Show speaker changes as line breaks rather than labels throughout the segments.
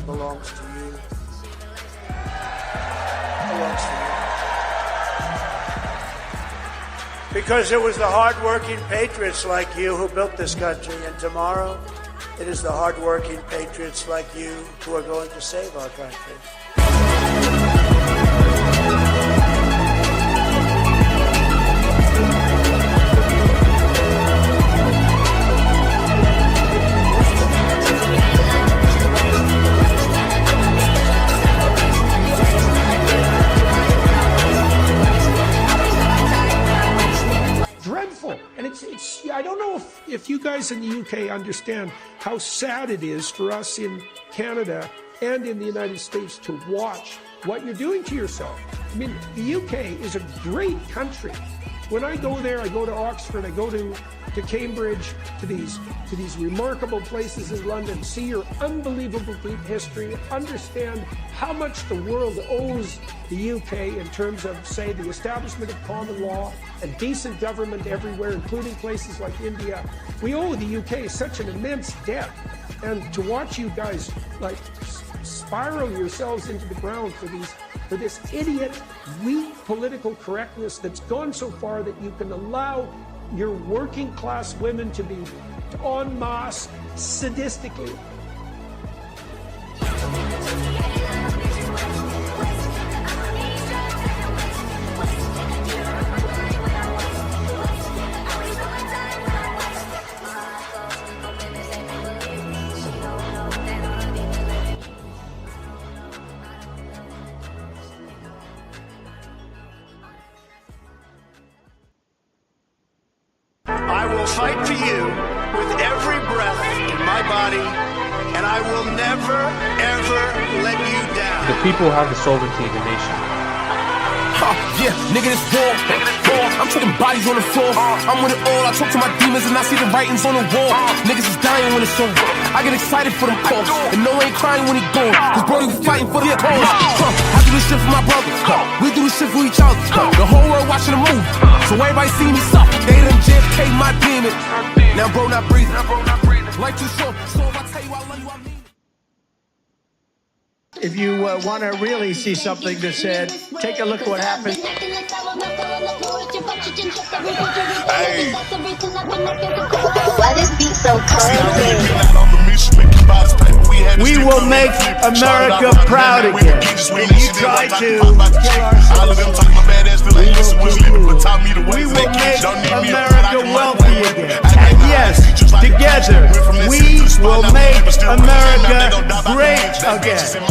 Belongs to you. Belongs to you. Because it was the hard-working patriots like you who built this country, and tomorrow it is the hard-working patriots like you who are going to save our country.
I don't know if you guys in the UK understand how sad it is for us in Canada and in the United States to watch what you're doing to yourself. I mean, the UK is a great country. When I go there, I go to Oxford, I go to Cambridge, to these remarkable places in London, see your unbelievable deep history, understand how much the world owes the UK in terms of, say, the establishment of common law and decent government everywhere, including places like India. We owe the UK such an immense debt. And to watch you guys like spiral yourselves into the ground for this idiot, weak political correctness that's gone so far that you can allow your working class women to be en masse sadistically.
I will fight for you with every breath in my body, and I will never, ever let you down.
The people have the sovereignty of the nation.
Yeah, nigga, this war. I'm taking bodies on the floor. I'm with it all. I talk to my demons and I see the writings on the wall. Niggas is dying when it's over. I get excited for them calls. And no ain't crying when he gone. Cause bro, you fighting for the cause. I do this shit for my brothers. We do this shit for each other. The whole world watching the movie. So everybody see me suffer. They done JFK my demon. Now bro not breathing. Like too short. So if I tell you I love you, I mean it.
If you want to really see something that's said, take a look at what happened.
Why this beat so cold?
We will make America proud again. When you try to kill our we will make America wealthy again. And yes, together, we will make America great again.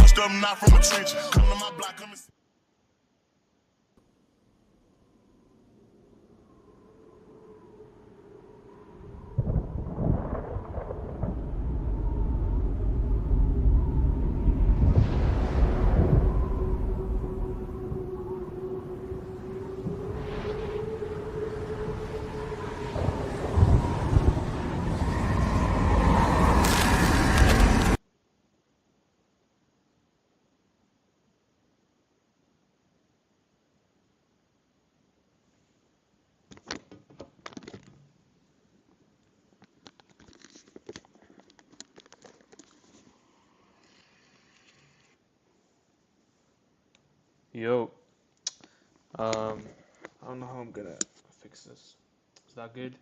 Yo, I don't know how I'm gonna fix this. Is that good?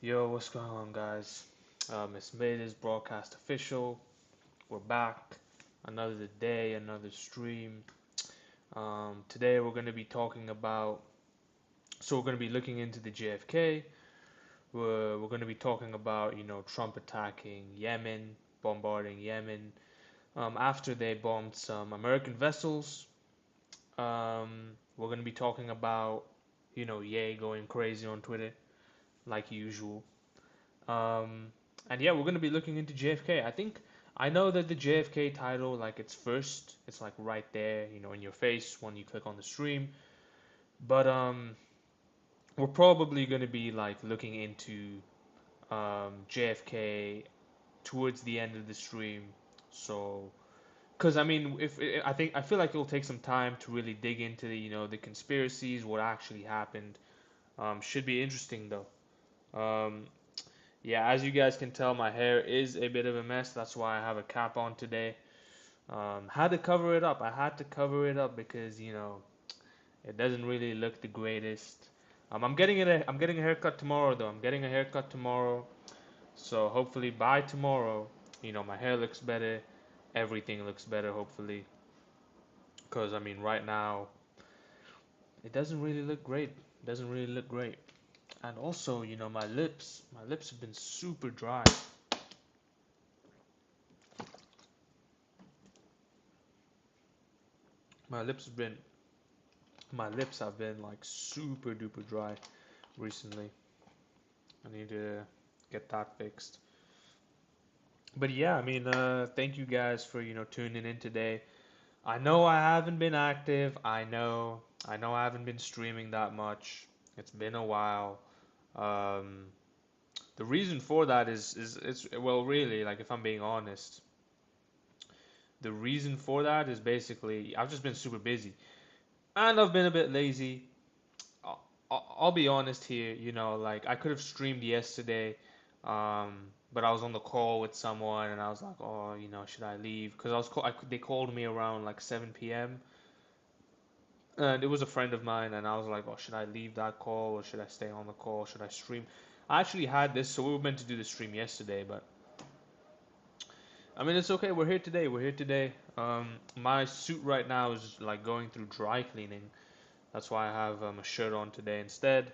Yo, what's going on, guys? It's made this broadcast official. We're back. Another day, another stream. Today we're gonna be talking about. So we're gonna be looking into the JFK. We're gonna be talking about, Trump attacking Yemen, bombarding Yemen. After they bombed some American vessels. We're going to be talking about, Ye going crazy on Twitter, like usual. And yeah, we're going to be looking into JFK. I know that the JFK title, like it's first, it's like right there, you know, in your face when you click on the stream. But we're probably gonna be like looking into JFK towards the end of the stream. So, because I mean, I feel like it'll take some time to really dig into the, you know, the conspiracies, what actually happened. Should be interesting though. Um, yeah, as you guys can tell, my hair is a bit of a mess. That's why I have a cap on today. Had to cover it up. I had to cover it up because, you know, it doesn't really look the greatest. I'm getting a haircut tomorrow though. I'm getting a haircut tomorrow. So hopefully by tomorrow, you know, my hair looks better, everything looks better hopefully. Because I mean, right now it doesn't really look great. It doesn't really look great. And also, you know, my lips have been super dry. My lips have been my lips have been like super duper dry recently. I need to get that fixed. But yeah, I mean, thank you guys for, you know, tuning in today. I know I haven't been active. I know I haven't been streaming that much. It's been a while. Um, the reason for that is it's well, really, like if I'm being honest, the reason for that is basically I've just been super busy and I've been a bit lazy. I'll be honest here, you know, like I could have streamed yesterday, but I was on the call with someone and I was like, oh, you know, should I leave? Because they called me around like 7 p.m. and it was a friend of mine, and I was like, oh, should I leave that call or should I stay on the call? Should I stream? I actually had this, so we were meant to do the stream yesterday, but I mean, it's okay. We're here today. We're here today. My suit right now is like going through dry cleaning. That's why I have a shirt on today instead.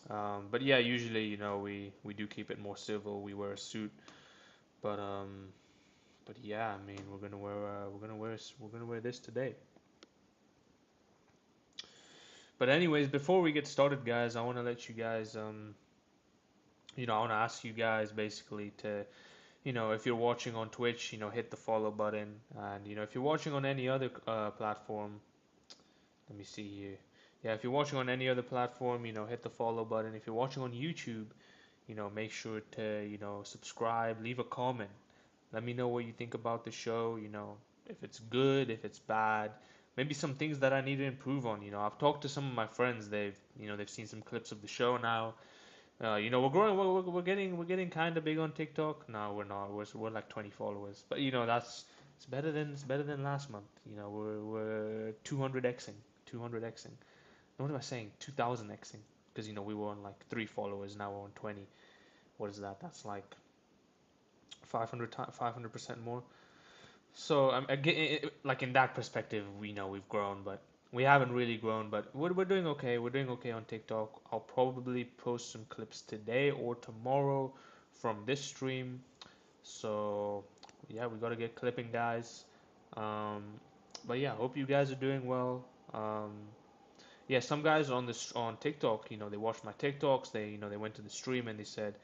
But yeah, usually, you know, we do keep it more civil. We wear a suit, but yeah, I mean, we're gonna wear this today. But anyways, before we get started, guys, I want to let you guys you know, I want to ask you guys basically to, you know, if you're watching on Twitch, you know, hit the follow button, and you know, if you're watching on any other platform, let me see here. Yeah, if you're watching on any other platform, you know, hit the follow button. If you're watching on YouTube, you know, make sure to, you know, subscribe, leave a comment. Let me know what you think about the show, you know, if it's good, if it's bad, maybe some things that I need to improve on. You know, I've talked to some of my friends, you know, they've seen some clips of the show now. You know, we're growing, we're getting kind of big on TikTok. No, we're not. We're like 20 followers. But you know, it's better than last month. You know, we're 200xing, 200xing. What am I saying? 2000xing. Because you know, we were on like 3 followers, now we're on 20. What is that? That's like 500% more. So again, like in that perspective, we know we've grown, but we haven't really grown. But we're doing okay. We're doing okay on TikTok. I'll probably post some clips today or tomorrow from this stream. So yeah, we gotta get clipping, guys. Um, but yeah, hope you guys are doing well. Um, yeah, some guys on TikTok, you know, they watched my TikToks. They went to the stream and they said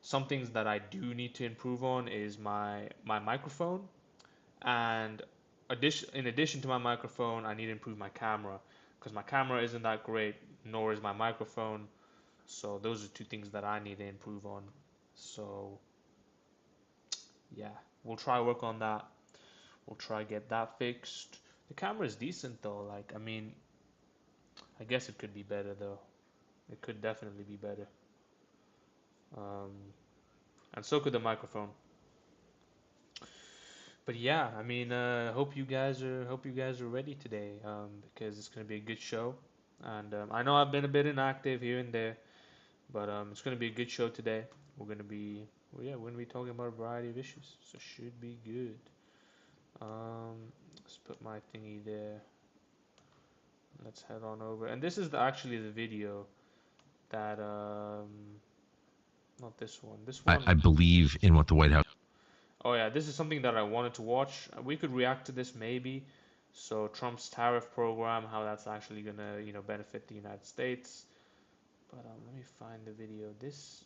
some things that I do need to improve on is my microphone and in addition to my microphone, I need to improve my camera because my camera isn't that great, nor is my microphone. So those are 2 things that I need to improve on. So yeah, we'll try work on that. We'll try get that fixed. The camera is decent though. Like I mean, I guess it could be better though. It could definitely be better. Um, and so could the microphone. But yeah, I mean, hope you guys are ready today, because it's gonna be a good show, and I know I've been a bit inactive here and there, but it's gonna be a good show today. We're gonna be, well, yeah, we're gonna be talking about a variety of issues, so should be good. Let's put my thingy there. Let's head on over, and this is actually the video that not this one. This one.
I believe in what the White House.
Oh yeah, this is something that I wanted to watch. We could react to this maybe. So Trump's tariff program, how that's actually gonna, you know, benefit the United States. But let me find the video. This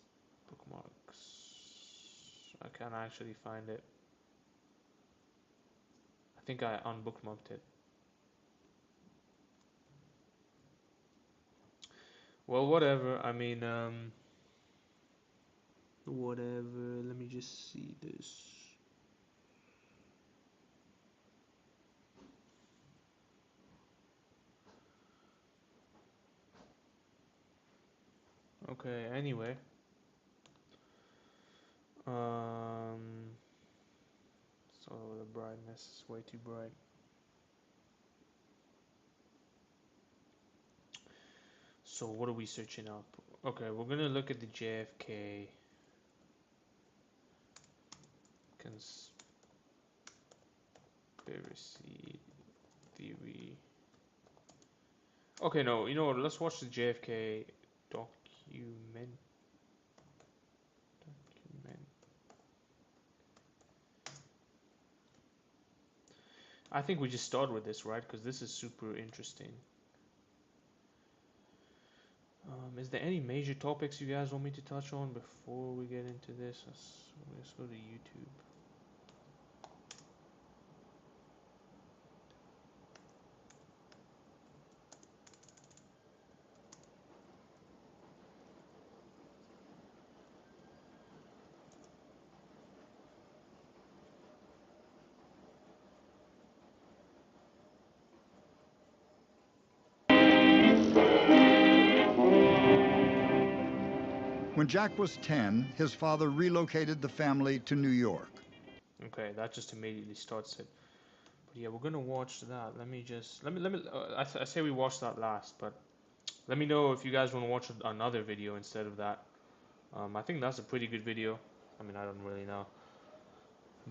bookmarks. I can't actually find it. think I unbookmarked it. Well, whatever. I mean, whatever. Let me just see this. Okay, anyway. So the brightness is way too bright. So what are we searching up? Okay, we're gonna look at the JFK conspiracy theory. Okay, no, you know what? Let's watch the JFK document. I think we just start with this, right? Because this is super interesting. Is there any major topics you guys want me to touch on before we get into this? Let's go to YouTube.
When Jack was 10, his father relocated the family to New York.
Okay, that just immediately starts it. But yeah, we're gonna watch that. Let me. I say we watch that last, but let me know if you guys want to watch another video instead of that. I think that's a pretty good video. I mean, I don't really know,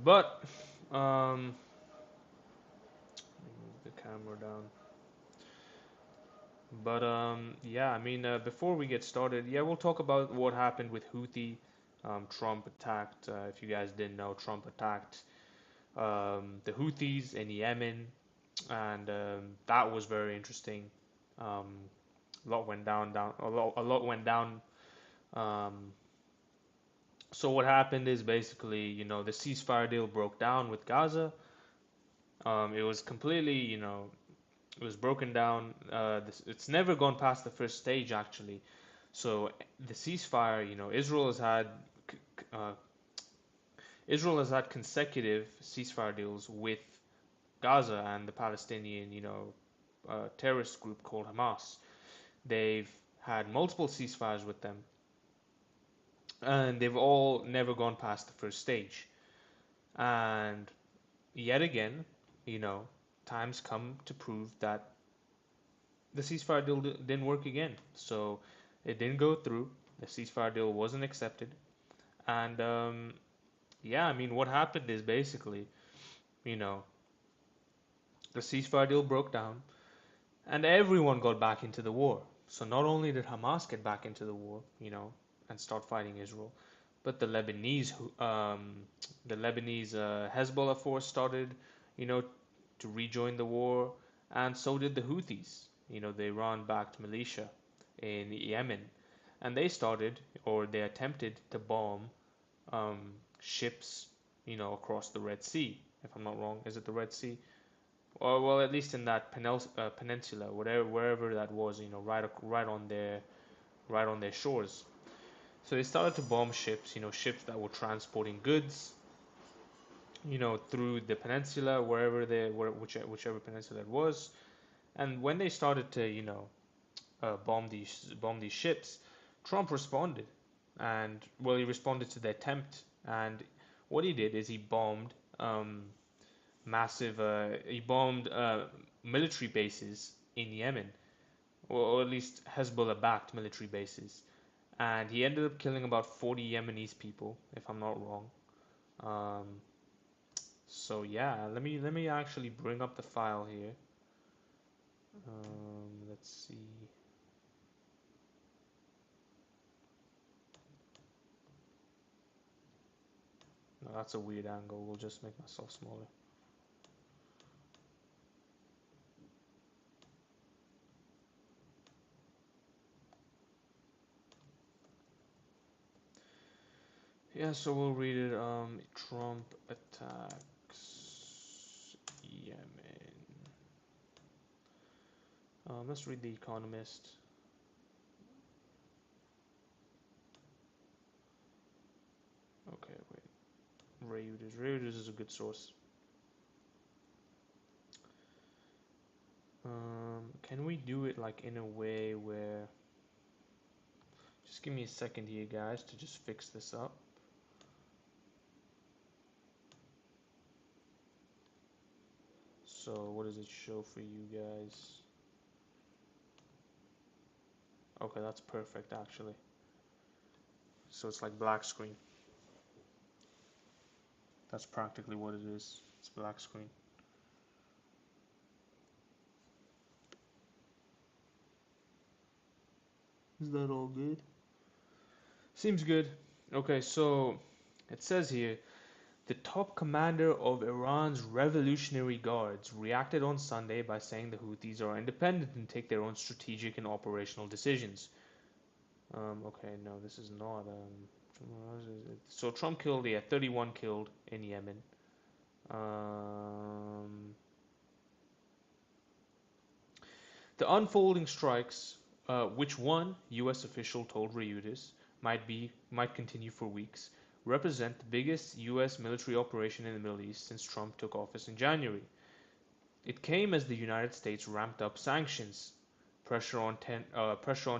but let me move the camera down. But yeah, I mean, before we get started, yeah, we'll talk about what happened with Houthi. Trump attacked. If you guys didn't know, Trump attacked the Houthis in Yemen, and that was very interesting. A lot went down. A lot went down. Um, so what happened is basically, you know, the ceasefire deal broke down with Gaza. It was completely, you know, it was broken down. It's never gone past the first stage, actually. So the ceasefire, you know, uh, Israel has had consecutive ceasefire deals with Gaza and the Palestinian, you know, terrorist group called Hamas. They've had multiple ceasefires with them, and they've all never gone past the first stage. And yet again, you know, times come to prove that the ceasefire deal didn't work again. So it didn't go through. The ceasefire deal wasn't accepted. And yeah, I mean, what happened is basically, you know, the ceasefire deal broke down and everyone got back into the war. So not only did Hamas get back into the war, you know, and start fighting Israel, but the Lebanese Hezbollah force started, you know, to rejoin the war, and so did the Houthis, you know, the Iran-backed militia in Yemen, and they started, or they attempted to bomb ships, you know, across the Red Sea. If I'm not wrong, is it the Red Sea? Or well, at least in that peninsula, wherever that was, you know, right on their shores. So they started to bomb ships, you know, ships that were transporting goods, you know, through the peninsula, whichever peninsula it was. And when they started to, you know, bomb these ships, Trump responded, and well, he responded to the attempt, and what he did is he bombed military bases in Yemen, or at least Hezbollah-backed military bases, and he ended up killing about 40 Yemenis people, if I'm not wrong. Um, so yeah, let me actually bring up the file here. Let's see. No, that's a weird angle. We'll just make myself smaller. Yeah, so we'll read it. Trump attacks Yemen. Let's read The Economist. Okay, wait. Reuters. Reuters is a good source. Can we do it like in a way where... Just give me a second here, guys, to just fix this up. So, what does it show for you guys? Okay, that's perfect, actually. So it's like black screen. That's practically what it is. It's black screen. Is that all good? Seems good. Okay, so it says here, the top commander of Iran's Revolutionary Guards reacted on Sunday by saying the Houthis are independent and take their own strategic and operational decisions. Okay, no, this is not. So Trump killed, 31 killed in Yemen. The unfolding strikes, which one U.S. official told Reuters might continue for weeks, represent the biggest U.S. military operation in the Middle East since Trump took office in January. It came as the United States ramped up sanctions, pressure on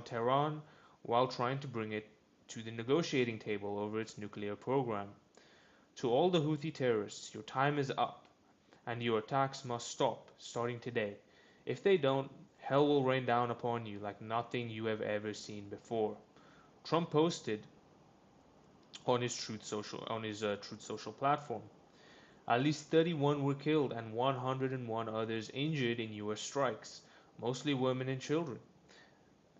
Tehran, while trying to bring it to the negotiating table over its nuclear program. To all the Houthi terrorists, your time is up, and your attacks must stop, starting today. If they don't, hell will rain down upon you like nothing you have ever seen before. Trump posted on his Truth Social platform. At least 31 were killed and 101 others injured in U.S. strikes, mostly women and children.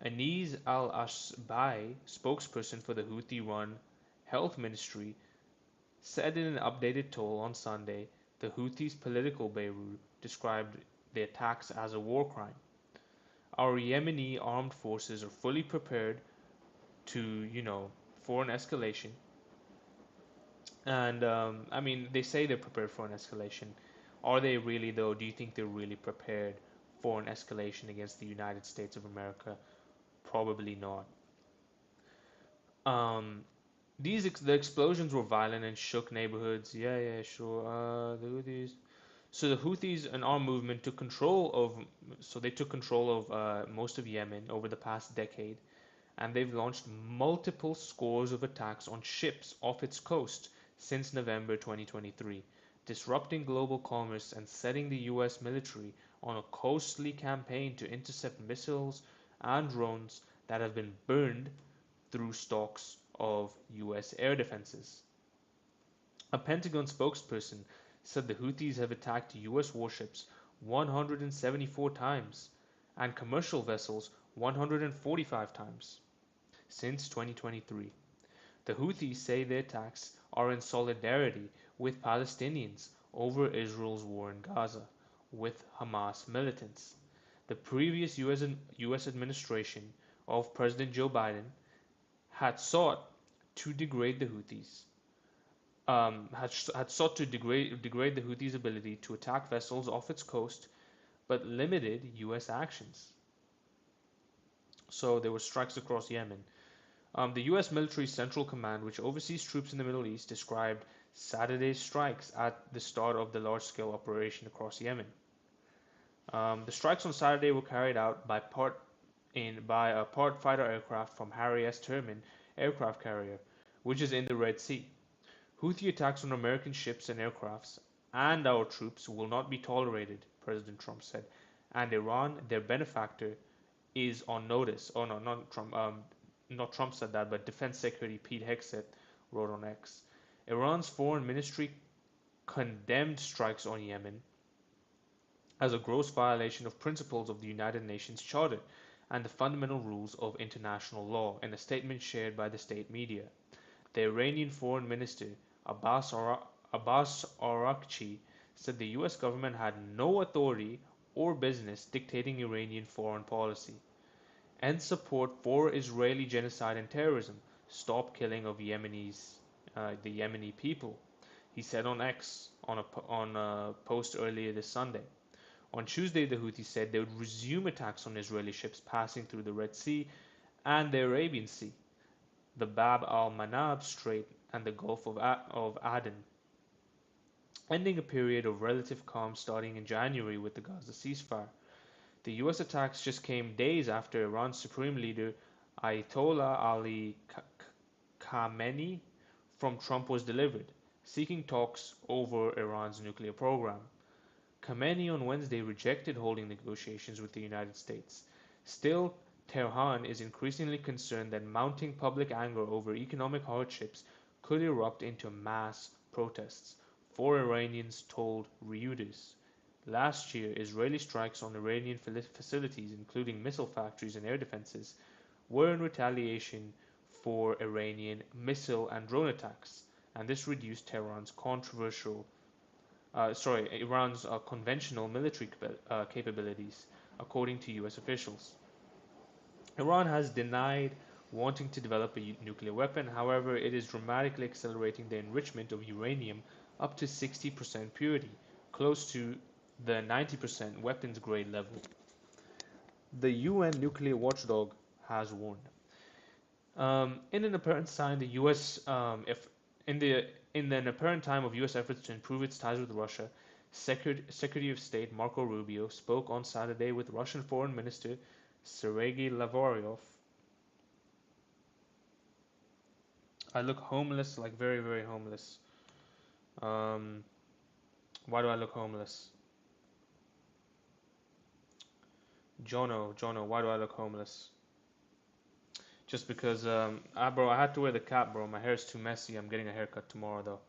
Anis al-Ashbai, spokesperson for the Houthi-run health ministry, said in an updated toll on Sunday the Houthis' political Beirut described the attacks as a war crime. Our Yemeni armed forces are fully prepared for an escalation. And, I mean, they say they're prepared for an escalation. Are they really, though? Do you think they're really prepared for an escalation against the United States of America? Probably not. The explosions were violent and shook neighborhoods. Yeah, sure. The Houthis. So the Houthis, an armed movement, took control of most of Yemen over the past decade, and they've launched multiple scores of attacks on ships off its coast since November 2023, disrupting global commerce and setting the U.S. military on a costly campaign to intercept missiles and drones that have been burned through stocks of U.S. air defenses. A Pentagon spokesperson said the Houthis have attacked U.S. warships 174 times and commercial vessels 145 times since 2023. The Houthis say the attacks are in solidarity with Palestinians over Israel's war in Gaza with Hamas militants. The previous U.S. administration of President Joe Biden had sought to degrade the Houthis. Had sought to degrade the Houthis' ability to attack vessels off its coast, but limited U.S. actions. So there were strikes across Yemen. The U.S. military Central Command, which oversees troops in the Middle East, described Saturday's strikes at the start of the large-scale operation across Yemen. The strikes on Saturday were carried out by a part fighter aircraft from Harry S. Truman aircraft carrier, which is in the Red Sea. Houthi attacks on American ships and aircrafts and our troops will not be tolerated, President Trump said. And Iran, their benefactor, is on notice. Oh no, not Trump. Not Trump said that, but Defense Secretary Pete Hegseth wrote on X. Iran's foreign ministry condemned strikes on Yemen as a gross violation of principles of the United Nations Charter and the fundamental rules of international law in a statement shared by the state media. The Iranian Foreign Minister Abbas Araghchi said the U.S. government had no authority or business dictating Iranian foreign policy. End support for Israeli genocide and terrorism. Stop killing of the Yemeni people. he said on X on a post earlier this Sunday. On Tuesday, the Houthis said they would resume attacks on Israeli ships passing through the Red Sea and the Arabian Sea, the Bab al-Manab Strait, and the Gulf of Aden, ending a period of relative calm starting in January with the Gaza ceasefire. The US attacks just came days after Iran's supreme leader Ayatollah Ali Khamenei from Trump was delivered, seeking talks over Iran's nuclear program. Khamenei on Wednesday rejected holding negotiations with the United States. Still, Tehran is increasingly concerned that mounting public anger over economic hardships could erupt into mass protests. 4 Iranians told Reuters. Last year, Israeli strikes on Iranian facilities, including missile factories and air defenses, were in retaliation for Iranian missile and drone attacks, and this reduced Iran's conventional military capabilities, according to US officials. Iran has denied wanting to develop a nuclear weapon. However, it is dramatically accelerating the enrichment of uranium up to 60% purity, close to the 90% weapons grade level. The UN nuclear watchdog has warned. In an apparent sign, the U.S. In an apparent time of U.S. efforts to improve its ties with Russia, Secretary of State Marco Rubio spoke on Saturday with Russian Foreign Minister Sergei Lavrov. I look homeless, like very, very homeless. Why do I look homeless? Jono, why do I look homeless? Just because, bro, I had to wear the cap, bro. My hair is too messy. I'm getting a haircut tomorrow, though.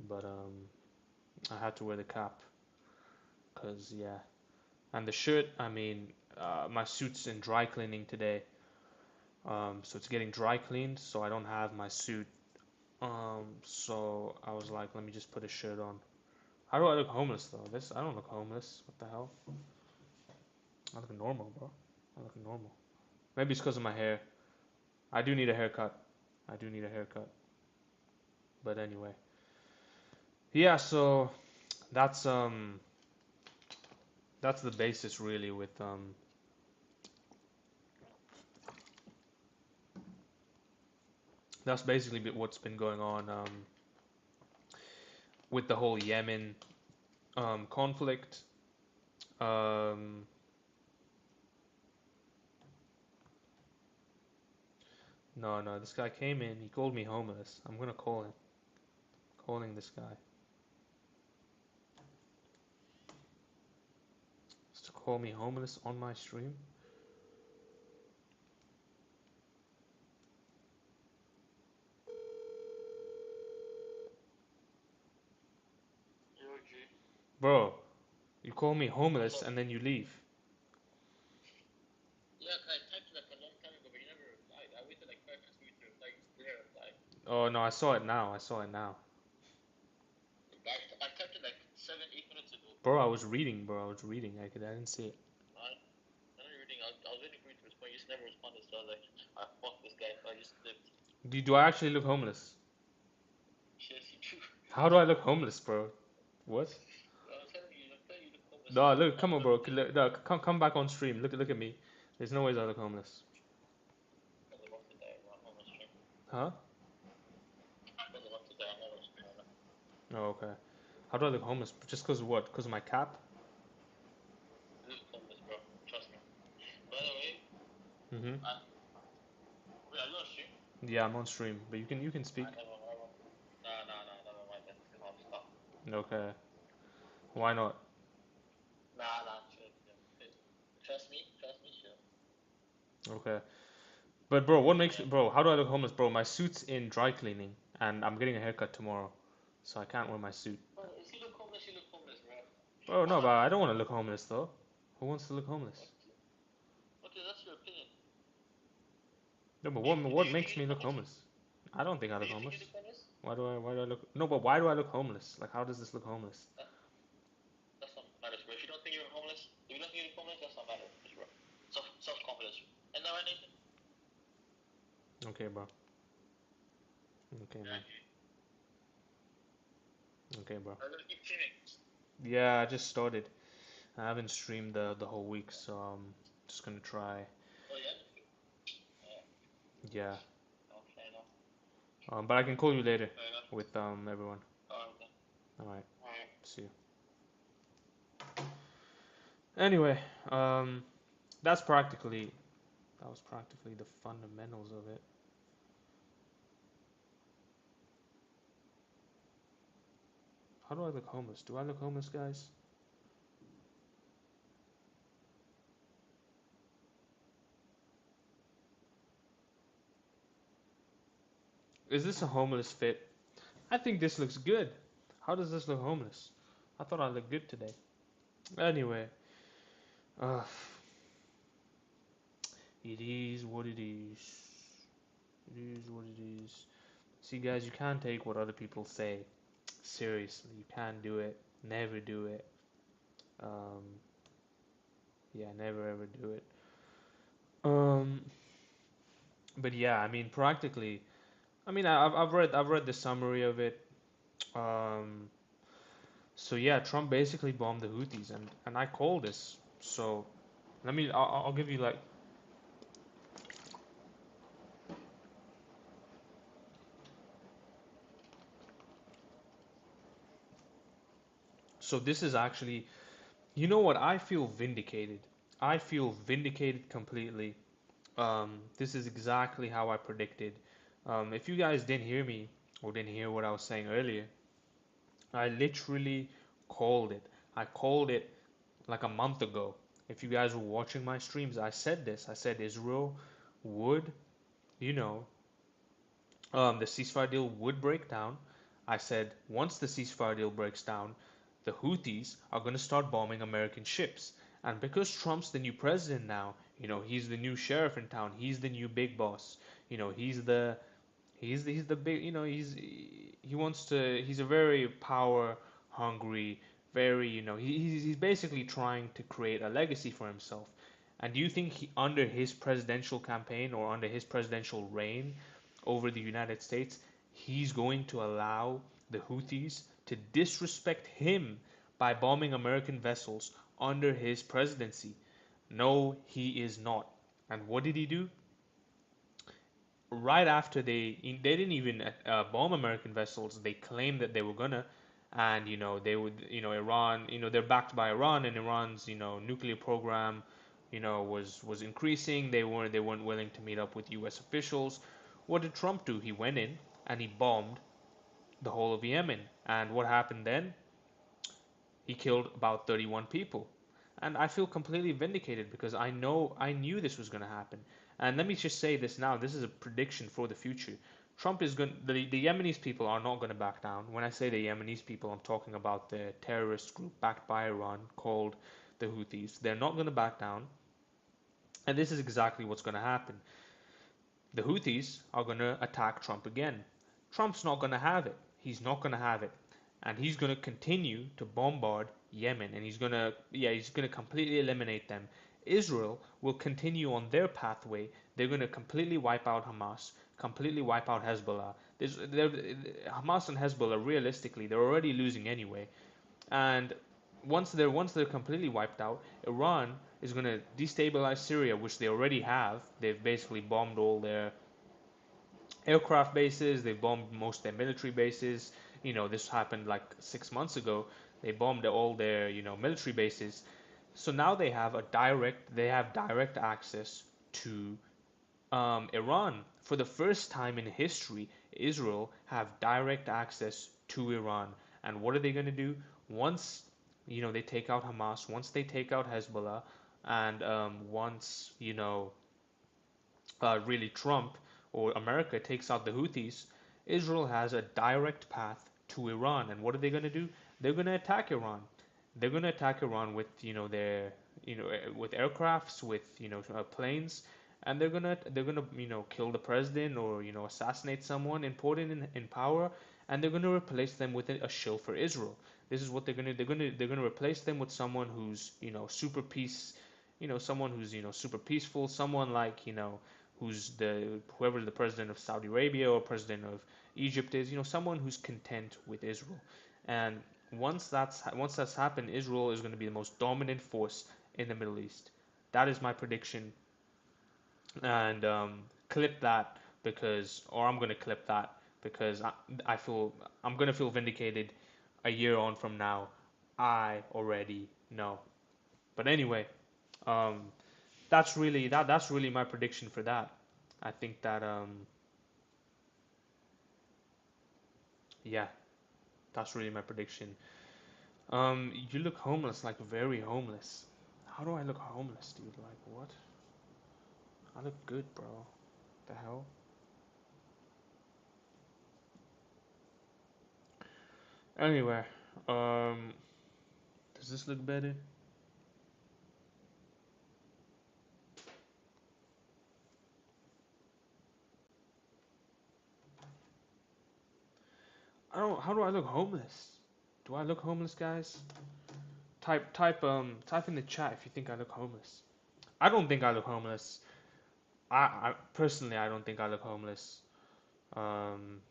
But, I had to wear the cap. Because, yeah. And the shirt, I mean, my suit's in dry cleaning today. So it's getting dry cleaned, so I don't have my suit. So I was like, let me just put a shirt on. How do I look homeless, though? I don't look homeless. What the hell? I look normal, bro. I look normal. Maybe it's because of my hair. I do need a haircut. But anyway. Yeah, so that's the basis really with that's basically what's been going on with the whole Yemen conflict. No, this guy came in. He called me homeless. I'm gonna call him. Calling this guy. Just to call me homeless on my stream. Bro, you call me homeless and then you leave.
Yeah, I typed like a long time ago, but you never replied. I waited like 5 minutes for you to reply. You still didn't reply.
Oh no, I saw it now.
I typed it like 7, 8 minutes ago.
Bro, I was reading. I didn't see it.
I'm not reading. I was waiting for you to respond. You just never responded. So I was like, fuck this guy. So I just flipped.
Do I actually look homeless?
Yes, you do.
How do I look homeless, bro? What?
I'm telling you, you look homeless.
No, look, come on, bro. No, come back on stream. Look at me. There's no ways I look homeless. Huh? Oh, okay. How do I look homeless? Just because of what? Because of my cap?
You look homeless, bro. Trust me. By the way,
Mm-hmm.
wait, are you on stream?
Yeah, I'm on stream, but you can speak.
Never mind. I'll stop.
Okay. Why not?
Chill. Trust me, chill.
Okay. But bro, bro, how do I look homeless, bro? My suit's in dry cleaning and I'm getting a haircut tomorrow. So I can't wear my suit.
Bro, if you look homeless, bro.
Bro, no, but I don't want to look homeless though. Who wants to look homeless?
Okay, that's your opinion.
No, but what makes me look homeless? I don't think I look homeless. Why do I look? No, but why do I look homeless? Like, how does this look homeless?
That's not matters, bro. If you don't think you're homeless, that's not matters, bro. Self-confidence. Isn't that right, Nathan?
Okay, bro. Okay, man. okay, bro.
I'm gonna keep streaming.
Yeah, I just started. I haven't streamed the whole week, so I'm just gonna try.
Oh yeah?
Yeah.
Oh, fair enough.
But I can call you later
Fair enough.
with everyone.
Alright then.
All right.
Alright.
See you. Anyway, that's practically that was practically the fundamentals of it. How do I look homeless? Do I look homeless, guys? Is this a homeless fit? I think this looks good. How does this look homeless? I thought I looked good today. Anyway, uh, it is what it is. It is what it is. See, guys, you can't take what other people say seriously. You can't do it. Never do it. Um, yeah, never ever do it. Um, but yeah, I mean, practically, I mean, I've read the summary of it. Um, so yeah, Trump basically bombed the Houthis, and I call this. So I'll give you like. So this is actually, you know what? I feel vindicated. I feel vindicated completely. This is exactly how I predicted. If you guys didn't hear me or didn't hear what I was saying earlier, I literally called it. I called it like a month ago. If you guys were watching my streams, I said this. I said Israel would, you know, the ceasefire deal would break down. I said once the ceasefire deal breaks down, the Houthis are going to start bombing American ships. And because Trump's the new president now, he's the new sheriff in town. He's the new big boss. He's the big. He wants to. He's a very power hungry. Very. He's basically trying to create a legacy for himself. And do you think under his presidential campaign or under his presidential reign over the United States, he's going to allow the Houthis to disrespect him by bombing American vessels under his presidency? No, he is not. And what did he do? Right after they didn't even bomb American vessels, they claimed that they were gonna, and they would, Iran, they're backed by Iran, and Iran's nuclear program, was increasing. They weren't willing to meet up with U.S. officials. What did Trump do? He went in and he bombed the whole of Yemen, and what happened then? He killed about 31 people. And I feel completely vindicated because I knew this was going to happen. And let me just say this now. This is a prediction for the future. Trump is going the Yemenis people are not going to back down. When I say the Yemenis people, I'm talking about the terrorist group backed by Iran called the Houthis. They're not going to back down. And this is exactly what's going to happen. The Houthis are going to attack Trump again. Trump's not going to have it. He's not going to have it. And he's going to continue to bombard Yemen, and he's going to completely eliminate them. Israel will continue on their pathway. They're going to completely wipe out Hamas, completely wipe out Hezbollah. Hamas and Hezbollah, realistically, they're already losing anyway. And once they're completely wiped out, Iran is going to destabilize Syria, which they already have. They've basically bombed all their aircraft bases. They bombed most of their military bases. This happened like 6 months ago. They bombed all their military bases. So now they have direct access to Iran. For the first time in history, Israel have direct access to Iran. And what are they going to do once they take out Hamas, once they take out Hezbollah, and once really Trump or America takes out the Houthis? Israel has a direct path to Iran. And what are they going to do? They're going to attack Iran. They're going to attack Iran with their with aircrafts, with planes, and they're gonna kill the president or assassinate someone important in power, and they're gonna replace them with a shill for Israel. This is what they're gonna they're gonna replace them with someone who's super peace, someone who's super peaceful, someone like who's whoever the president of Saudi Arabia or president of Egypt is, someone who's content with Israel. And once that's happened, Israel is going to be the most dominant force in the Middle East. That is my prediction. And clip that or I'm going to clip that because I feel I'm going to feel vindicated a year on from now. I already know. But anyway, um, that's really my prediction for that. I think that yeah, that's really my prediction. You look homeless, like very homeless. How do I look homeless, dude? Like what? I look good, bro. The hell? Anyway, um, does this look better? I don't. How do I look homeless? Do I look homeless, guys? Type in the chat if you think I look homeless. I don't think I look homeless. I personally I don't think I look homeless. Um,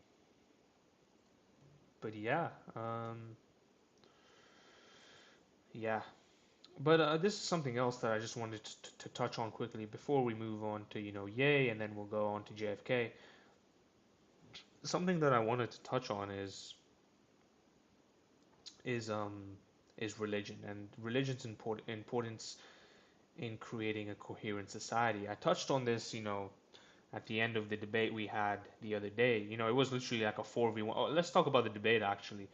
but yeah, yeah. But this is something else that I just wanted to touch on quickly before we move on to Yay, and then we'll go on to JFK. Something that I wanted to touch on is um is religion and religion's importance in creating a coherent society. I touched on this, at the end of the debate we had the other day. It was literally like a 4v1. Oh, let's talk about the debate actually.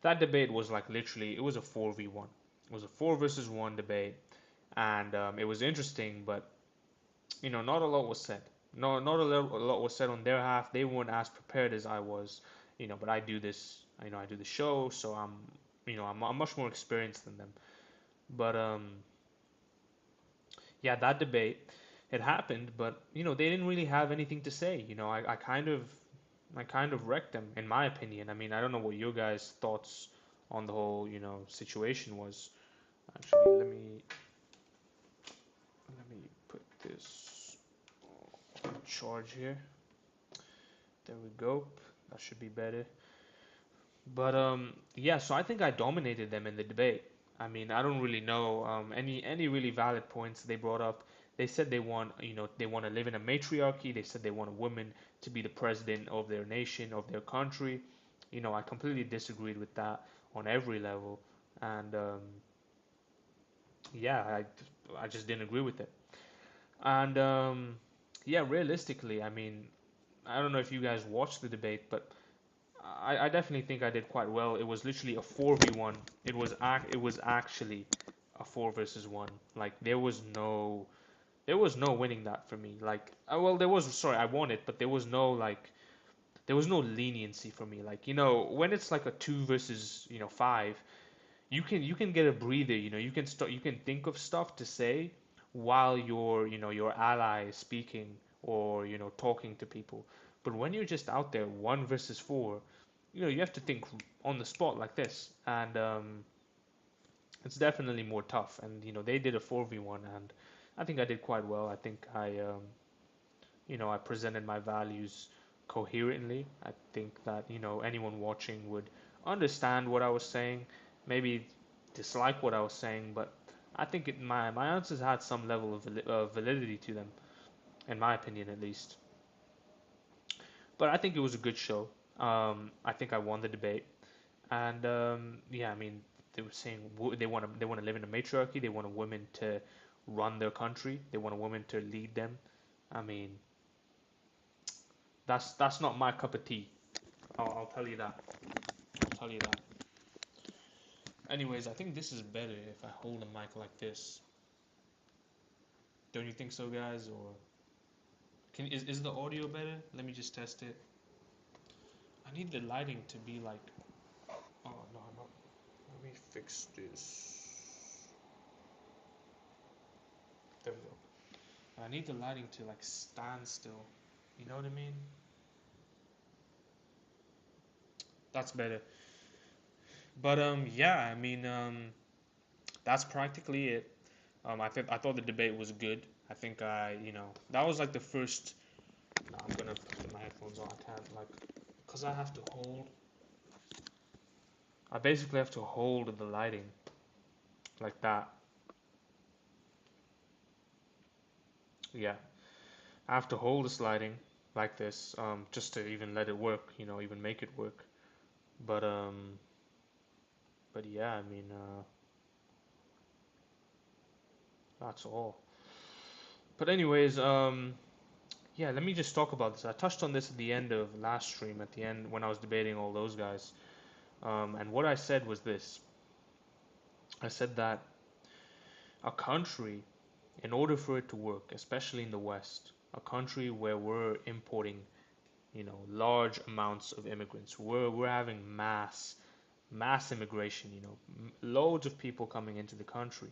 That debate was like literally, it was a 4v1. It was a 4 versus 1 debate, and it was interesting, but not a lot was said. No, not a lot was said on their half. They weren't as prepared as I was, but I do this, I do the show, so I'm much more experienced than them. But yeah, that debate, it happened, but they didn't really have anything to say. I kind of wrecked them, in my opinion. I mean, I don't know what your guys' thoughts on the whole, situation was. Actually, let me put this on charge here. There we go. That should be better. But yeah, so I think I dominated them in the debate. I mean, I don't really know any really valid points they brought up. They said they want to live in a matriarchy. They said they want a woman to be the president of their nation, of their country. I completely disagreed with that on every level, and yeah, I just didn't agree with it. And yeah, realistically, I mean, I don't know if you guys watched the debate, but I definitely think I did quite well. It was literally a 4v1. It was actually a 4 versus 1. Like there was no winning that for me. Like well, there was, sorry, I won it, but there was no leniency for me. Like when it's like a 2 versus 5, you can get a breather. You can think of stuff to say while your ally is speaking, or talking to people. But when you're just out there 1 versus 4, you have to think on the spot like this, and it's definitely more tough. And they did a 4v1, and I think I did quite well. I think I presented my values coherently. I think that anyone watching would understand what I was saying, maybe dislike what I was saying, but I think my answers had some level of validity to them, in my opinion at least. But I think it was a good show. I think I won the debate, and yeah, I mean, they were saying they want to live in a matriarchy. They want a woman to run their country. They want a woman to lead them. I mean, that's not my cup of tea. I'll tell you that. I'll tell you that. Anyways, I think this is better if I hold the mic like this. Don't you think so, guys? Or is the audio better? Let me just test it. I need the lighting to be like. Oh no, no. Let me fix this. There we go. I need the lighting to like stand still. You know what I mean? That's better. But yeah, I mean that's practically it. I thought the debate was good. I think that was like the first. No, I'm gonna put my headphones on. I can't, like, cause I have to hold. I basically have to hold the lighting like that. Yeah, I have to hold this lighting like this, just to even let it work, even make it work. But yeah, I mean, that's all. But anyways, yeah, let me just talk about this. I touched on this at the end of last stream, at the end when I was debating all those guys. And what I said was this. I said that a country, in order for it to work, especially in the West, a country where we're importing, large amounts of immigrants, we're having mass immigration, loads of people coming into the country.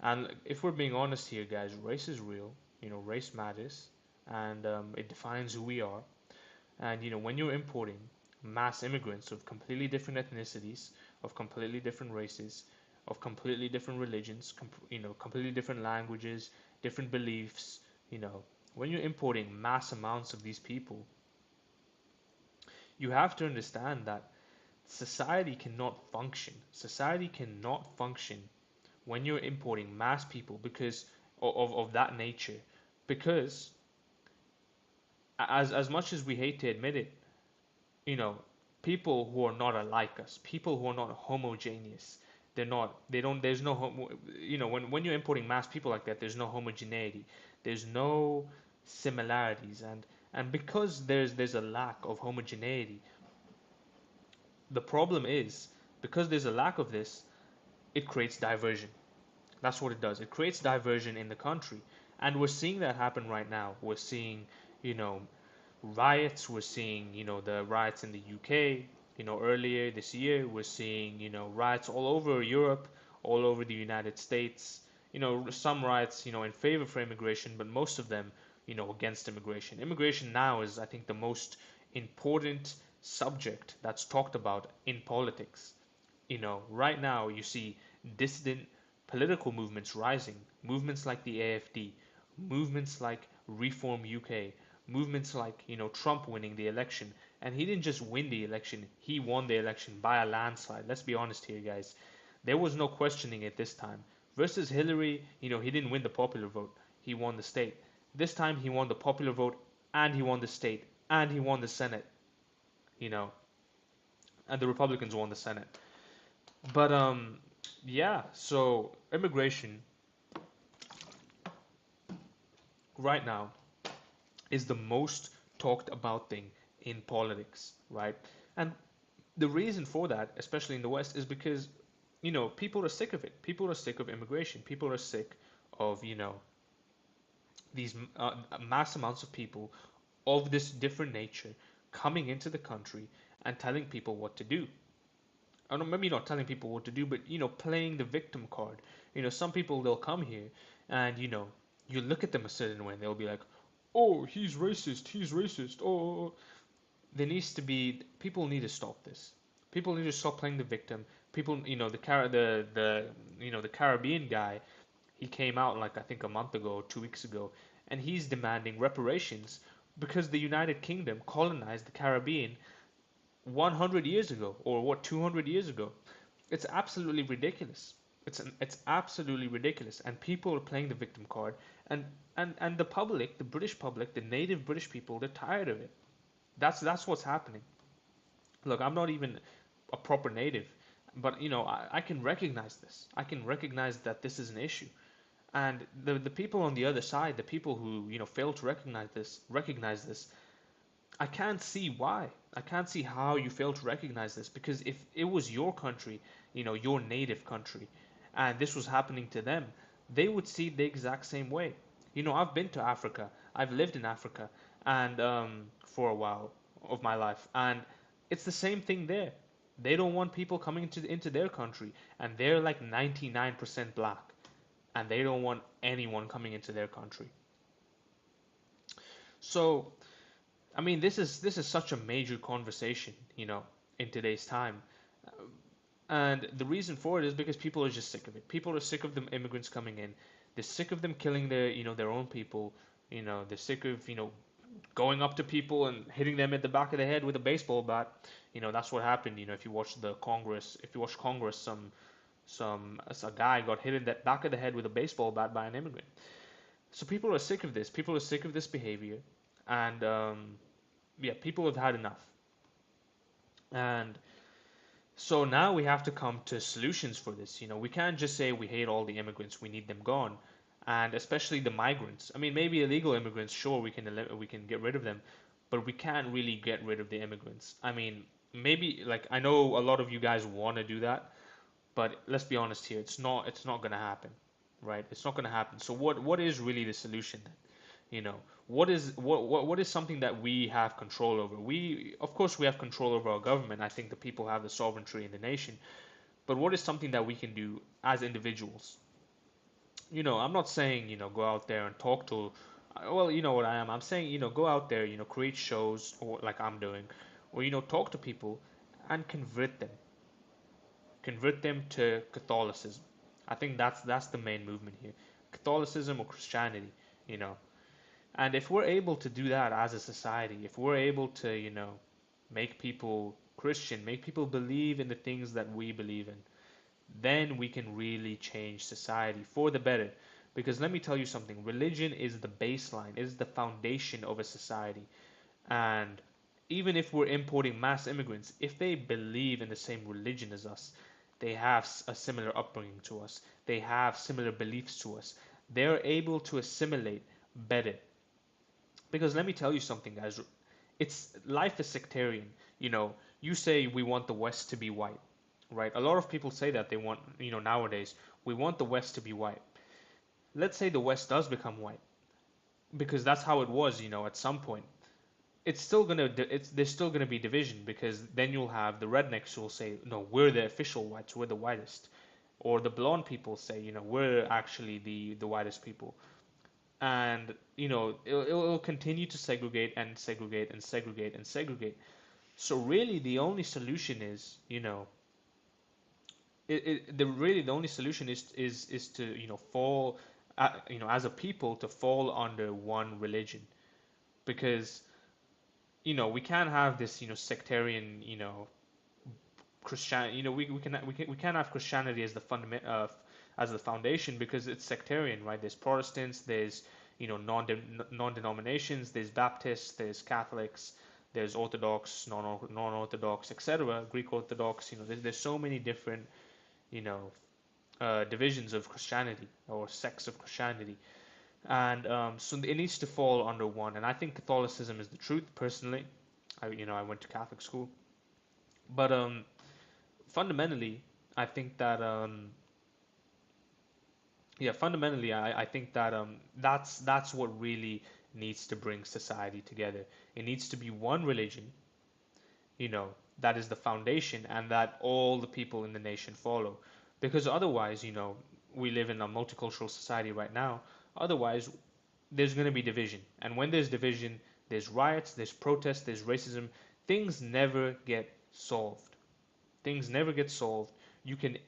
And if we're being honest here, guys, race is real. Race matters, and it defines who we are. And when you're importing mass immigrants of completely different ethnicities, of completely different races, of completely different religions, completely different languages, different beliefs, when you're importing mass amounts of these people, you have to understand that society cannot function. Society cannot function when you're importing mass people because of that nature. Because as much as we hate to admit it, you know, people who are not alike us, people who are not homogeneous, there's no when you're importing mass people like that, there's no homogeneity, there's no similarities, and because there's a lack of homogeneity, the problem is, because there's a lack of this, it creates diversion. That's what it does. It creates diversion in the country. And we're seeing that happen right now. We're seeing, you know, riots. We're seeing, the riots in the UK, earlier this year. We're seeing, riots all over Europe, all over the United States. Some riots, in favor for immigration, but most of them, against immigration. Immigration now is, I think, the most important subject that's talked about in politics. Right now you see dissident political movements rising, movements like the AFD, movements like Reform UK, movements like, Trump winning the election. And he didn't just win the election, he won the election by a landslide. Let's be honest here, guys. There was no questioning it this time. Versus Hillary, he didn't win the popular vote, he won the state. This time he won the popular vote, and he won the state, and he won the Senate, you know, and the Republicans won the Senate. But yeah, so immigration right now is the most talked about thing in politics, right? And the reason for that, especially in the West, is because, people are sick of it. People are sick of immigration. People are sick of, these mass amounts of people of this different nature coming into the country and telling people what to do. I don't, maybe not telling people what to do, but playing the victim card. Some people, they'll come here, and you look at them a certain way, and they'll be like, "Oh, he's racist. He's racist." Oh, there needs to be, people need to stop this. People need to stop playing the victim. People, the Caribbean guy, he came out like I think a month ago, or 2 weeks ago, and he's demanding reparations because the United Kingdom colonized the Caribbean 100 years ago, or what, 200 years ago. It's absolutely ridiculous. It's absolutely ridiculous, and people are playing the victim card, and the public, the British public, the native British people, they're tired of it. That's what's happening. Look, I'm not even a proper native, but I can recognize this. I can recognize that this is an issue, and the people on the other side, the people who fail to recognize this, I can't see why. I can't see how you fail to recognize this, because if it was your country, your native country, and this was happening to them, they would see it the exact same way. I've been to Africa. I've lived in Africa, and for a while of my life, and it's the same thing there. They don't want people coming into their country, and they're like 99% black, and they don't want anyone coming into their country. So I mean, this is such a major conversation, in today's time. And the reason for it is because people are just sick of it. People are sick of the immigrants coming in. They're sick of them killing their own people. They're sick of, going up to people and hitting them at the back of the head with a baseball bat. That's what happened. If you watch the Congress, if you watch Congress, a guy got hit in the back of the head with a baseball bat by an immigrant. So people are sick of this. People are sick of this behavior, and yeah, people have had enough. And so now we have to come to solutions for this. We can't just say we hate all the immigrants, we need them gone, and especially the migrants. I mean, maybe illegal immigrants, sure, we can get rid of them, but we can't really get rid of the immigrants. I mean, maybe like I know a lot of you guys want to do that, but let's be honest here, it's not going to happen, right? It's not going to happen. So what is really the solution then? What is something that we have control over? Of course we have control over our government. I think the people have the sovereignty in the nation. But what is something that we can do as individuals? I'm not saying, go out there and talk to, well, you know what I am. I'm saying, go out there, create shows or like I'm doing, or, talk to people and convert them to Catholicism. I think that's the main movement here. Catholicism or Christianity, you know. And if we're able to do that as a society, if we're able to, make people Christian, make people believe in the things that we believe in, then we can really change society for the better. Because let me tell you something, religion is the baseline, is the foundation of a society. And even if we're importing mass immigrants, if they believe in the same religion as us, they have a similar upbringing to us, they have similar beliefs to us, they're able to assimilate better. Because let me tell you something, guys. Life is sectarian. You say we want the West to be white, right? A lot of people say that they want, nowadays, we want the West to be white. Let's say the West does become white, because that's how it was, at some point. There's still gonna be division, because then you'll have the rednecks who will say, no, we're the official whites, we're the whitest, or the blonde people say, we're actually the whitest people. And it'll continue to segregate and segregate and segregate and segregate. So really the only solution is the only solution is to fall as a people to fall under one religion. Because we can't have this sectarian Christian we can't have Christianity as the fundament as the foundation, because it's sectarian, right? There's Protestants, there's non-denominations, there's Baptists, there's Catholics, there's Orthodox, non-Orthodox, etc. Greek Orthodox. There's so many different divisions of Christianity or sects of Christianity, and so it needs to fall under one. And I think Catholicism is the truth. Personally, I went to Catholic school, but fundamentally, I think that fundamentally, I think that that's what really needs to bring society together. It needs to be one religion, that is the foundation, and that all the people in the nation follow. Because otherwise, we live in a multicultural society right now. Otherwise, there's going to be division, and when there's division, there's riots, there's protests, there's racism. Things never get solved. Things never get solved. You can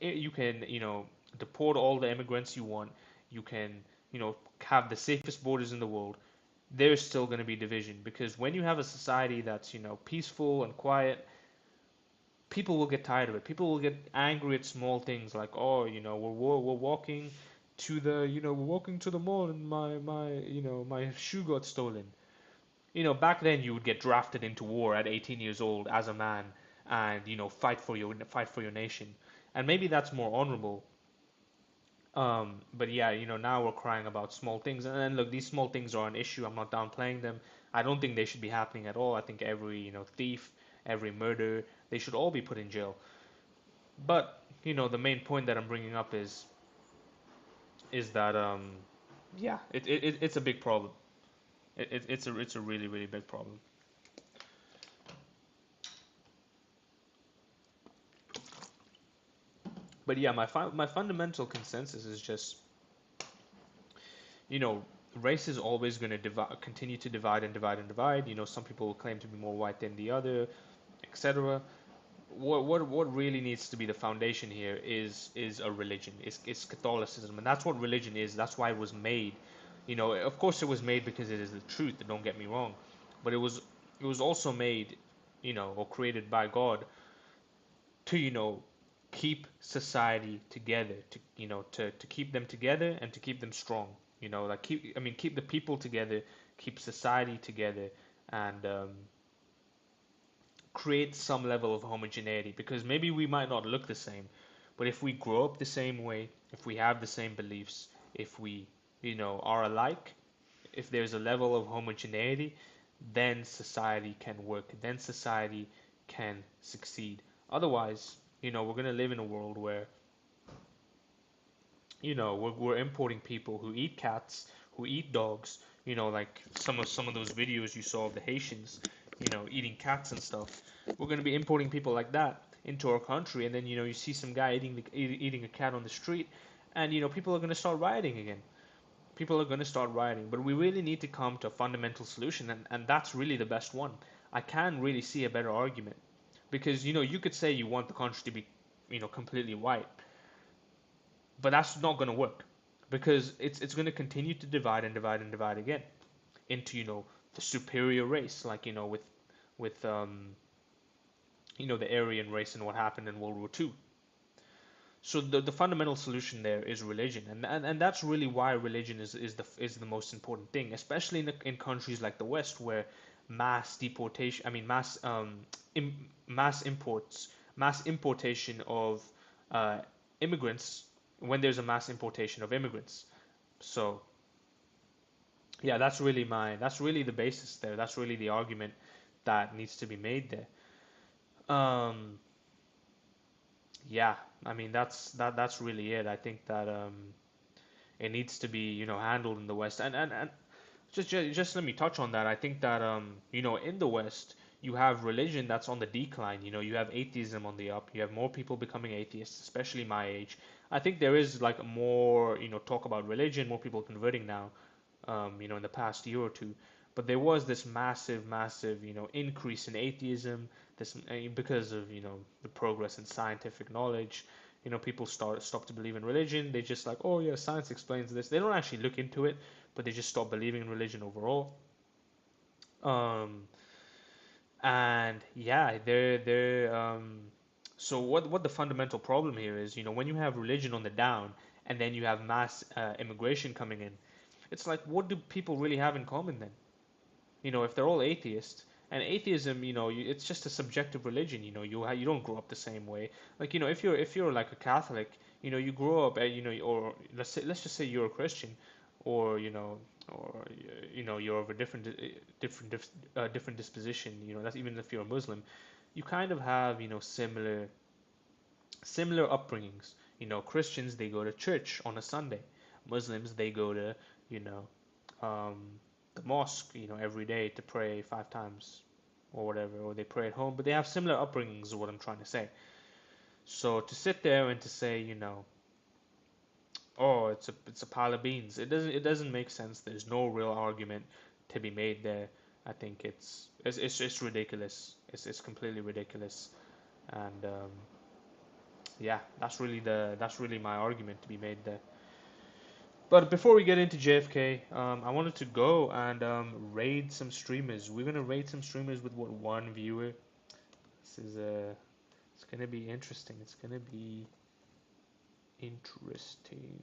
deport all the immigrants you want. You can have the safest borders in the world. There's still going to be division, because when you have a society that's peaceful and quiet, people will get tired of it. People will get angry at small things like, oh, we're walking to the mall and my shoe got stolen. Back then you would get drafted into war at 18 years old as a man, and fight for your nation, and maybe that's more honorable. But yeah, now we're crying about small things, and then look, these small things are an issue. I'm not downplaying them. I don't think they should be happening at all. I think every thief, every murder, they should all be put in jail. But the main point that I'm bringing up is that yeah, it's a big problem. It's a really, really big problem. But yeah, my fundamental consensus is just, race is always going to continue to divide and divide and divide. Some people will claim to be more white than the other, etc. What really needs to be the foundation here is a religion. It's Catholicism, and that's what religion is. That's why it was made. Of course it was made because it is the truth. Don't get me wrong, but it was also made, or created by God to, keep society together, to keep them together and to keep them strong. Like keep the people together, keep society together, and create some level of homogeneity. Because maybe we might not look the same, but if we grow up the same way, if we have the same beliefs, if we, are alike, if there's a level of homogeneity, then society can work, then society can succeed. Otherwise, we're going to live in a world where, we're importing people who eat cats, who eat dogs, like some of those videos you saw of the Haitians, eating cats and stuff. We're going to be importing people like that into our country, and then, you see some guy eating a cat on the street, and, people are going to start rioting again. People are going to start rioting, but we really need to come to a fundamental solution, and that's really the best one. I can't really see a better argument, because, you could say you want the country to be, completely white, but that's not going to work, because it's going to continue to divide and divide and divide again into, the superior race, like, with the Aryan race and what happened in World War II. So the fundamental solution there is religion, and that's really why religion is the most important thing, especially in countries like the West, where mass deportation, I mean mass importation of immigrants, when there's a mass importation of immigrants. So yeah, that's really the basis there. That's really the argument that needs to be made there. Um, yeah, I mean that's really it. I think that it needs to be, handled in the West, and just let me touch on that. I think that in the West, you have religion that's on the decline. You have atheism on the up. You have more people becoming atheists, especially my age. I think there is like more, talk about religion, more people converting now, in the past year or two. But there was this massive, massive, increase in atheism. This because of, the progress in scientific knowledge. People stop to believe in religion. They just like, oh yeah, science explains this. They don't actually look into it, but they just stop believing in religion overall. Um, and yeah, they're so what the fundamental problem here is, when you have religion on the down and then you have mass immigration coming in, it's like, what do people really have in common then? If they're all atheists, and atheism, it's just a subjective religion. You don't grow up the same way. Like, if you're like a Catholic, you grow up, or let's just say you're a Christian, or or you're of a different disposition. That's even if you're a Muslim, you kind of have, similar upbringings. Christians, they go to church on a Sunday. Muslims, they go to, you know um, the mosque, every day to pray 5 times or whatever, or they pray at home, but they have similar upbringings, is what I'm trying to say. So to sit there and to say, oh, it's a pile of beans, it doesn't make sense. There's no real argument to be made there. I think it's ridiculous. It's completely ridiculous, and yeah, that's really my argument to be made there. But before we get into JFK, I wanted to go and raid some streamers. We're gonna raid some streamers with what, one viewer. It's gonna be interesting. It's gonna be interesting.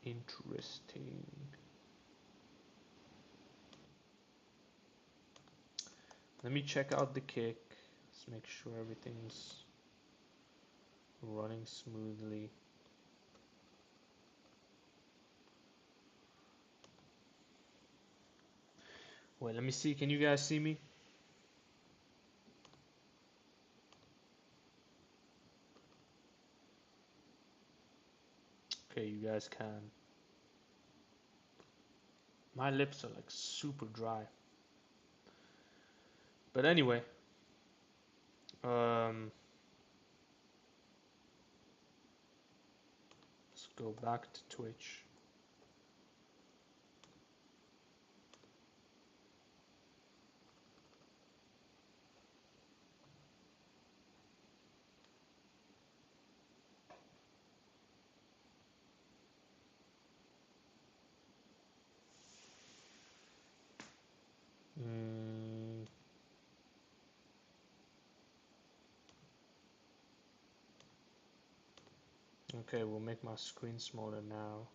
Interesting. Let me check out the kick. Let's make sure everything's running smoothly. Wait, let me see. Can you guys see me? Okay, you guys can. My lips are like super dry. But anyway, let's go back to Twitch. Okay, we'll make my screen smaller now.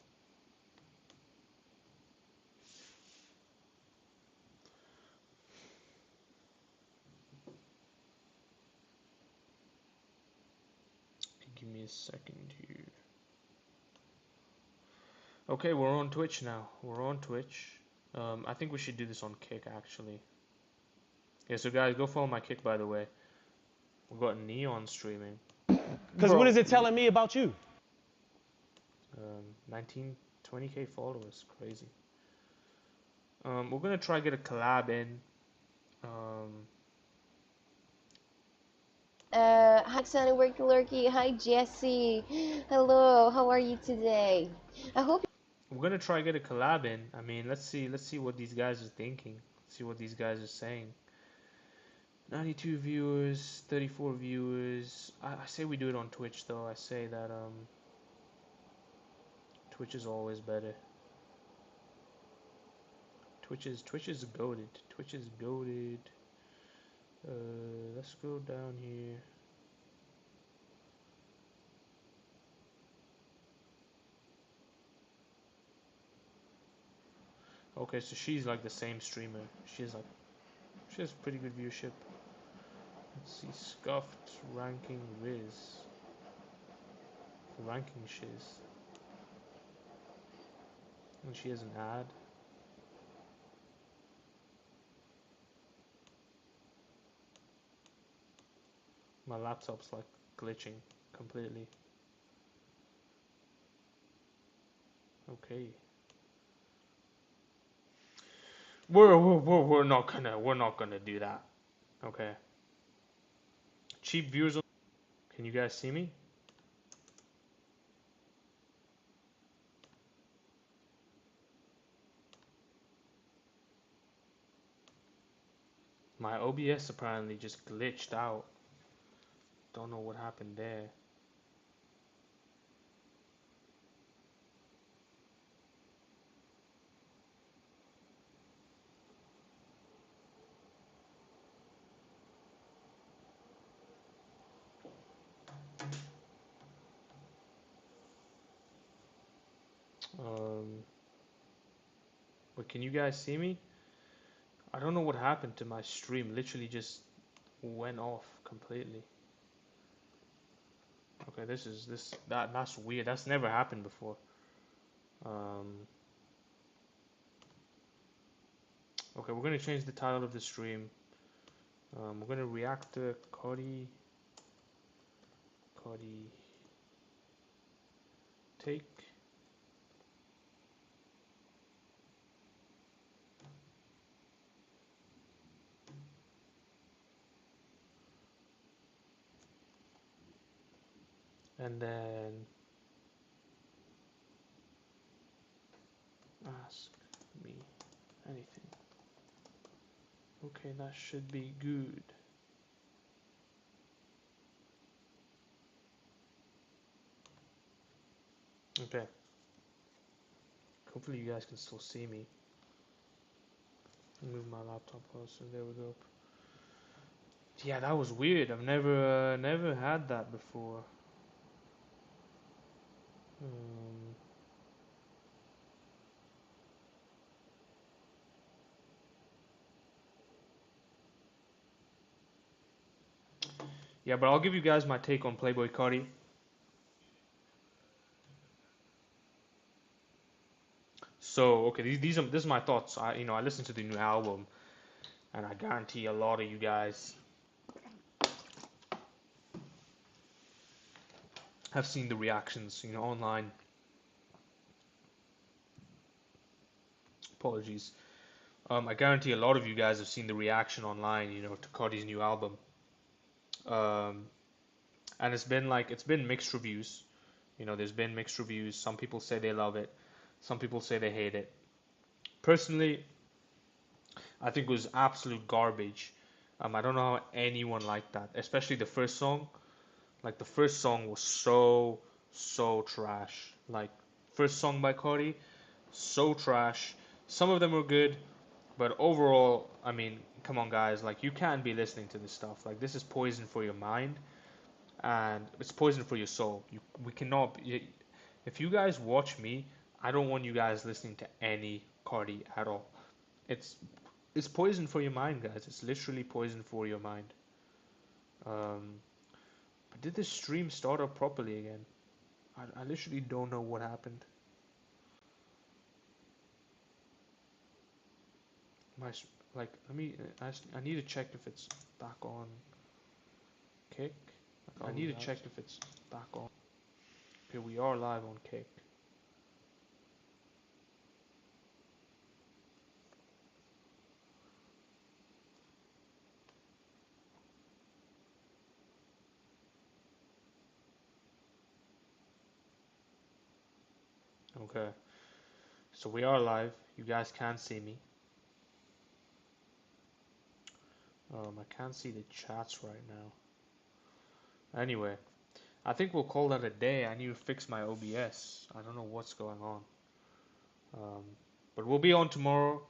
Give me a second here. Okay, we're on Twitch now. We're on Twitch. I think we should do this on Kick, actually. Yeah, so guys, go follow my Kick, by the way. We've got Neon streaming.
Because what is it telling me about you?
20K followers. Crazy. We're going to try to get a collab in.
Hi Sunny Worky Lurky, hi Jesse. Hello, how are you today? I hope
We're going to try to get a collab in. I mean, let's see what these guys are thinking. See what these guys are saying. 92 viewers, 34 viewers. I say we do it on Twitch though. I say that Twitch is always better. Twitch is goated. Twitch is goated. Let's go down here. Okay, so she's like the same streamer. She has pretty good viewership. Let's see, scuffed ranking Riz. Ranking shiz. And she has an ad. My laptop's like glitching completely. Okay. We're not gonna do that. Okay. Cheap viewers. Can you guys see me? My OBS apparently just glitched out. Don't know what happened there. But can you guys see me? I don't know what happened to my stream. Literally just went off completely. Okay, that's weird. That's never happened before. Okay, we're gonna change the title of the stream. We're gonna react to Cardi take. And then ask me anything. Okay, that should be good. Okay. Hopefully you guys can still see me. Move my laptop closer. There we go. Yeah, that was weird. I've never had that before. Yeah, but I'll give you guys my take on Playboy Cardi. So, okay, this is my thoughts. I listened to the new album, and I guarantee a lot of you guys have seen the reactions, online. Apologies. I guarantee a lot of you guys have seen the reaction online, to Cardi's new album. And it's been mixed reviews. There's been mixed reviews. Some people say they love it. Some people say they hate it. Personally, I think it was absolute garbage. I don't know how anyone liked that, especially the first song. Like, the first song was so trash. Like, first song by Cardi, so trash. Some of them were good, but overall, I mean, come on guys, like, you can't be listening to this stuff. Like, this is poison for your mind. and it's poison for your soul. We cannot. If you guys watch me, I don't want you guys listening to any Cardi at all. It's it's poison for your mind, guys. It's literally poison for your mind. But did the stream start up properly again? I literally don't know what happened. My like let me I need to check if it's back on Kick. I need to check if it's back on. Okay, we are live on Kick. Okay, so we are live. You guys can see me. I can't see the chats right now. Anyway, I think we'll call that a day. I need to fix my OBS. I don't know what's going on. But we'll be on tomorrow.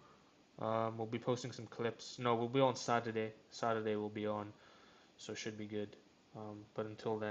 We'll be posting some clips. No, we'll be on Saturday. Saturday we'll be on, so it should be good. But until then.